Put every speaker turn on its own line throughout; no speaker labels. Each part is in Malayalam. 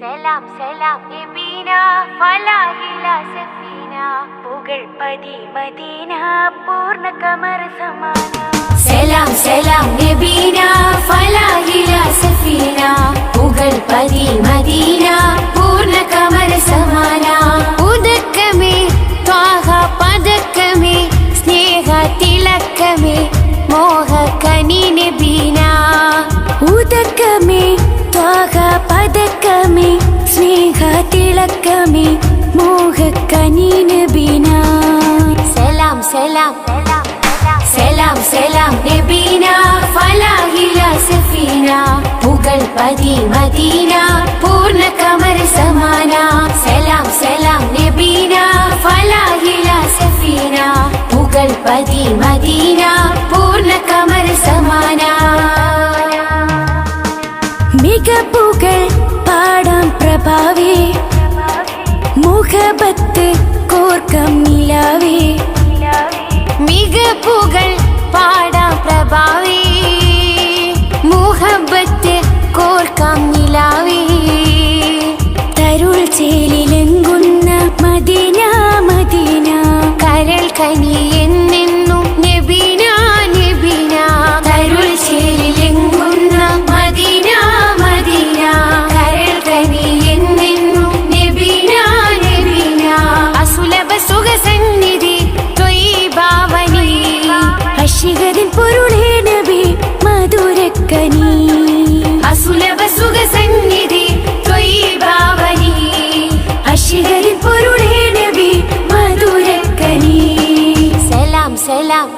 സലാം സലാം നബീന ഫലാഹില സഫീന പുകഴ്പതി മദീന പൂർണ്ണ കമർ സമാന സലാം സലാം നബീന ഫലാഹില സഫീന പുകഴ്പതി മദീന പൂർണ്ണ കമർ സമാന ഉദക്കമേ ത്വാഹ പദക്കമേ സ്നേഹ തിലക്കമേ മോഹ കനി നബീന ഉദക്കമേ ത്വാഹ പദക്കമേ സ്നേഹ തിളക്കമേ മോഹ കനി നബീന സലാം സലാം സലാം സലാം നബീന ഫലാഹില സഫീന പുകഴ്പതി മദീന പൂർണ്ണ കമർ സമാന സലാം സലാം നബീന ഫലാഹില സഫീന പുകഴ്പതി മദീന പൂർണ്ണ കമർ സമാന മികപ്പുകൾ പാടാം പ്രഭാവേ മുഹബത്ത് കോർക്കം നിലാവേ മികപ്പുകൾ പാടാം പ്രഭാവേ മുഹബത്ത് കോർക്കം നിലാവേ തരുൾ ചേലിലെങ്കുന്ന മദീന മദീന കരൾ കനി എന്നെന്നും നബീന നബീന തരുൾ ചേലിലെങ്കുന്ന മദീന മദീന കരൾ കനി എന്നെന്നും നബീന നബീന അസുലഭ സുഖസന്നിധി ത്വയ്യിബാവനി അശിഗതിൻ പൊരുളേ നബി മധുരക്കനി അസുലഭ സുഖസന്നിധി ത്വയ്യിബാവനി അശിഗതിൻ പൊരുളേ നബി മധുരക്കനി സലാം സലാം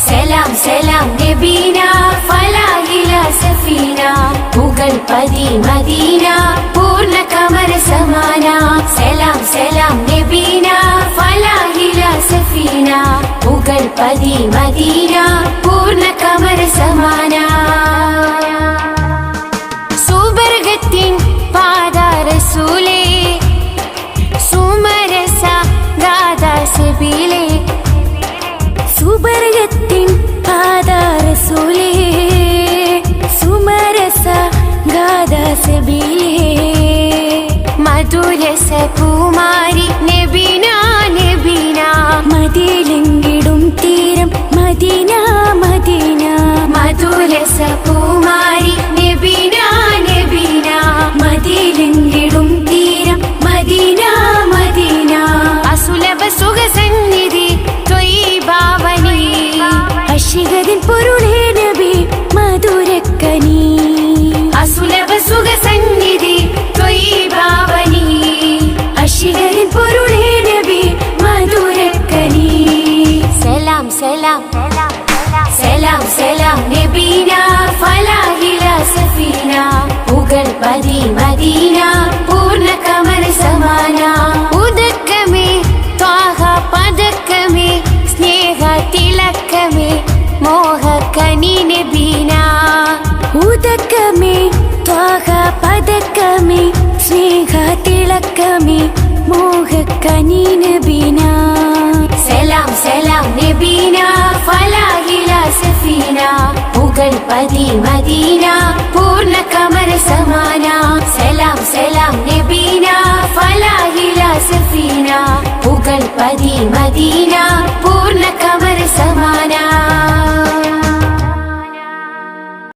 സലാം സലാം നബീന ഫലാഹില സഫീന പുകഴ്പതി മദീന പൂർണ്ണ കമർ സമാന സലാം സലാം നബീന ഫലാഹില സഫീന പുകഴ്പതി മദീന പൂർണ്ണ കമർ സമാന സുബർഗത്തിൻ പാദ റസൂലേ സുമരസ ഗാദ സബീലേ സുബർഗത്തിൻ പാദ റസൂലേ സുമരസ ഗാദ സബീലേ മധുരസ കുമാരി നബീന നബീന മദിലെങ്കിടും തീരം മദീന മദീന മധുരസ കുമാരി നബീന നബീന മദിലെങ്കിടും തീരം മദീന മദീന അസുലഭ സുഖസന്നിധി ത്വയ്യിബാവനി അശിഗതിൻ പൊരുളേ നബി മധുരക്കനി അസുലഭ സുഖസന്നിധി ത്വയ്യിബാവനി അശിഗതിൻ പൊരുളേ നബി മധുരക്കനി സലാം സലാം സലാം സലാം നബീന ഫലാഹില സഫീന പുകഴ്പതി മദീന പൂർണ്ണ കമർ സമാന ഉദക്കമേ ത്വാഹ പദക്കമേ സ്നേഹ തിലക്കമേ മോഹ കനി നബീന ഉദക്കമേ ത്വാഹ പദക്കമേ സ്നേഹ തിളക്കമേ മോഹ കനി നബീന സലാം സലാം നബീന ഫലാഹില സഫീന പുകഴ്പതി മദീന പൂർണ്ണ കമർ സമാന സലാം സലാം നബീന ഫലാഹില സഫീന പുകഴ്പതി മദീന പൂർണ്ണ കമർ സമാന